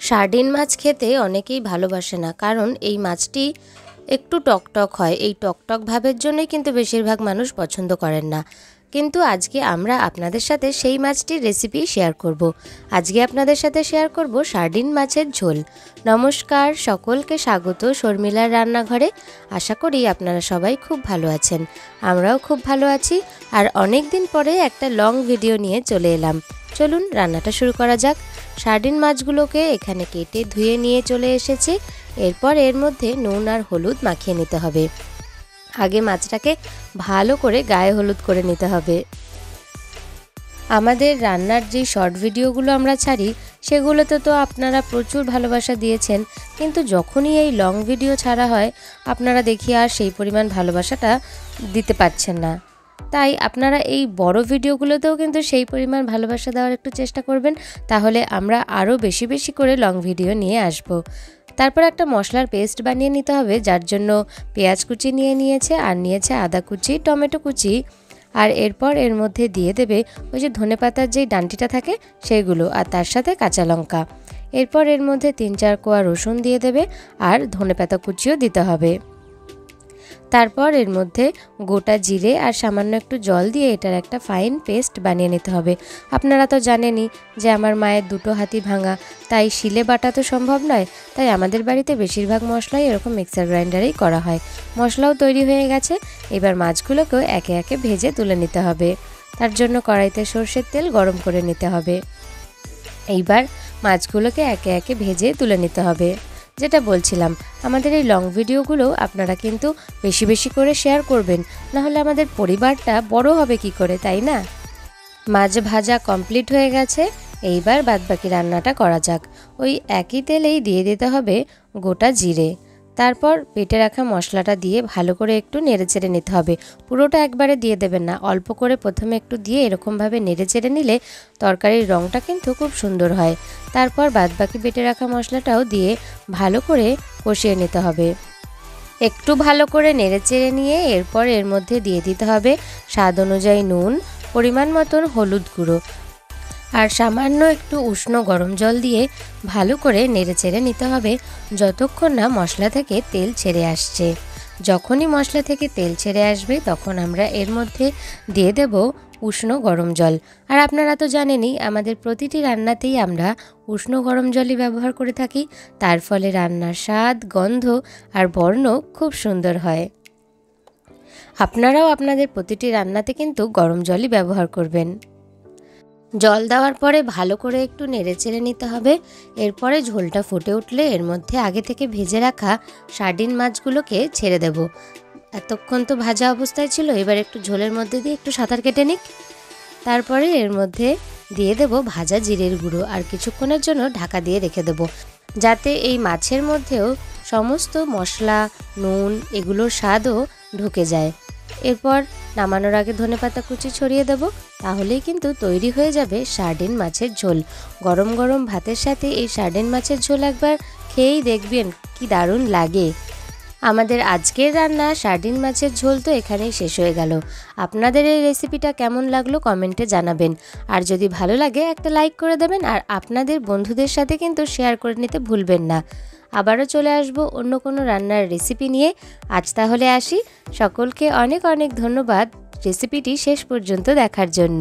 Sardine মাছ খেতে অনেকেই ভালোবাসে না, কারণ এই মাছটি একটু টকটক হয়। এই টকটক ভাবের জন্যই কিন্তু বেশিরভাগ মানুষ পছন্দ করেন না। কিন্তু আজকে আমরা আপনাদের সাথে সেই মাছটির রেসিপি শেয়ার করব। আজকে আপনাদের সাথে শেয়ার করব সার্ডিন মাছের ঝোল। নমস্কার, সকলকে স্বাগত শর্মিলার রান্নাঘরে। আশা করি আপনারা সবাই খুব ভালো আছেন, আমরাও খুব ভালো আছি। আর অনেক দিন পরে একটা লং ভিডিও নিয়ে চলে এলাম। চলুন রান্নাটা শুরু করা যাক। সার্ডিন মাছগুলোকে এখানে কেটে ধুয়ে নিয়ে চলে এসেছি। এরপর এর মধ্যে নুন আর হলুদ মাখিয়ে নিতে হবে। আগে মাছটাকে ভালো করে গায়ে হলুদ করে নিতে হবে। আমাদের রান্নার যে শর্ট ভিডিওগুলো আমরা ছাড়ি সেগুলোতে তো আপনারা প্রচুর ভালোবাসা দিয়েছেন, কিন্তু যখনই এই লং ভিডিও ছাড়া হয় আপনারা দেখি আর সেই পরিমাণ ভালোবাসাটা দিতে পারছেন না। তাই আপনারা এই বড় ভিডিওগুলোতেও কিন্তু সেই পরিমাণ ভালোবাসা দেওয়ার একটু চেষ্টা করবেন, তাহলে আমরা আরও বেশি বেশি করে লং ভিডিও নিয়ে আসব। তারপর একটা মশলার পেস্ট বানিয়ে নিতে হবে, যার জন্য পেঁয়াজ কুচি নিয়ে নিয়েছে, আর নিয়েছে আদা কুচি, টমেটো কুচি, আর এরপর এর মধ্যে দিয়ে দেবে ওই যে ধনেপাতার যেই ডাঁটিটা থাকে সেগুলো, আর তার সাথে কাঁচা লঙ্কা। এরপর এর মধ্যে 3-4 কোয়া রসুন দিয়ে দেবে, আর ধনেপাতা কুচিও দিতে হবে। তারপর এর মধ্যে গোটা জিরে আর সামান্য একটু জল দিয়ে এটার একটা ফাইন পেস্ট বানিয়ে নিতে হবে। আপনারা তো জানেনই যে আমার মায়ের দুটো হাতই ভাঙা, তাই শিলে বাটা তো সম্ভব নয়, তাই আমাদের বাড়িতে বেশিরভাগ মশলাই এরকম মিক্সার গ্রাইন্ডারেই করা হয়। মশলাও তৈরি হয়ে গেছে, এবার মাছগুলোকেও একে একে ভেজে তুলে নিতে হবে। তার জন্য কড়াইতে সর্ষের তেল গরম করে নিতে হবে। এইবার মাছগুলোকে একে একে ভেজে তুলে নিতে হবে। যেটা বলছিলাম, আমাদের এই লং ভিডিওগুলো আপনারা কিন্তু বেশি বেশি করে শেয়ার করবেন, নাহলে আমাদের পরিবারটা বড় হবে কি করে, তাই না? মাছ ভাজা কমপ্লিট হয়ে গেছে, এইবার বাদবাকি রান্নাটা করা যাক। ওই একই তেলেই দিয়ে দিতে হবে গোটা জিরে। তারপর বেটে রাখা মশলাটা দিয়ে ভালো করে একটু নেড়েচেড়ে নিতে হবে। পুরোটা একবারে দিয়ে দেবেন না, অল্প করে প্রথমে একটু দিয়ে এরকমভাবে নেড়েচেড়ে নিলে তরকারির রঙটা কিন্তু খুব সুন্দর হয়। তারপর বাদবাকি বেটে রাখা মশলাটাও দিয়ে ভালো করে কষিয়ে নিতে হবে। একটু ভালো করে নেড়েচেড়ে নিয়ে এরপর এর মধ্যে দিয়ে দিতে হবে স্বাদ অনুযায়ী নুন, পরিমাণ মতন হলুদ গুঁড়ো, আর সামান্য একটু উষ্ণ গরম জল দিয়ে ভালো করে নেড়েচেড়ে নিতে হবে যতক্ষণ না মশলা থেকে তেল ছেড়ে আসছে। যখনই মশলা থেকে তেল ছেড়ে আসবে তখন আমরা এর মধ্যে দিয়ে দেব উষ্ণ গরম জল। আর আপনারা তো জানেনই আমাদের প্রতিটি রান্নাতেই আমরা উষ্ণ গরম জলই ব্যবহার করে থাকি, তার ফলে রান্নার স্বাদ, গন্ধ আর বর্ণ খুব সুন্দর হয়। আপনারাও আপনাদের প্রতিটি রান্নাতে কিন্তু গরম জলই ব্যবহার করবেন। জল দেওয়ার পরে ভালো করে একটু নেড়েচেড়ে নিতে হবে। এরপরে ঝোলটা ফুটে উঠলে এর মধ্যে আগে থেকে ভেজে রাখা সার্ডিন মাছগুলোকে ছেড়ে দেব। এতক্ষণ তো ভাজা অবস্থায় ছিল, এবার একটু ঝোলের মধ্যে দিয়ে একটু সাঁতার কেটে নিক। তারপরে এর মধ্যে দিয়ে দেব ভাজা জিরের গুঁড়ো, আর কিছুক্ষণের জন্য ঢাকা দিয়ে রেখে দেব, যাতে এই মাছের মধ্যেও সমস্ত মশলা, নুন এগুলোর স্বাদও ঢুকে যায়। এরপর নামানোর আগে ধনেপাতা কুচি ছড়িয়ে দেব, তাহলেই কিন্তু তৈরি হয়ে যাবে সার্ডিন মাছের ঝোল। গরম গরম ভাতের সাথে এই সার্ডিন মাছের ঝোল একবার খেয়েই দেখবেন কি দারুণ লাগে। আমাদের আজকের রান্না সার্ডিন মাছের ঝোল তো এখানেই শেষ হয়ে গেল। আপনাদের এই রেসিপিটা কেমন লাগলো কমেন্টে জানাবেন, আর যদি ভালো লাগে একটা লাইক করে দেবেন, আর আপনাদের বন্ধুদের সাথে কিন্তু শেয়ার করে নিতে ভুলবেন না। আবারও চলে আসবো অন্য কোনো রান্নার রেসিপি নিয়ে। আজ তাহলে আসি, সকলকে অনেক অনেক ধন্যবাদ রেসিপিটি শেষ পর্যন্ত দেখার জন্য।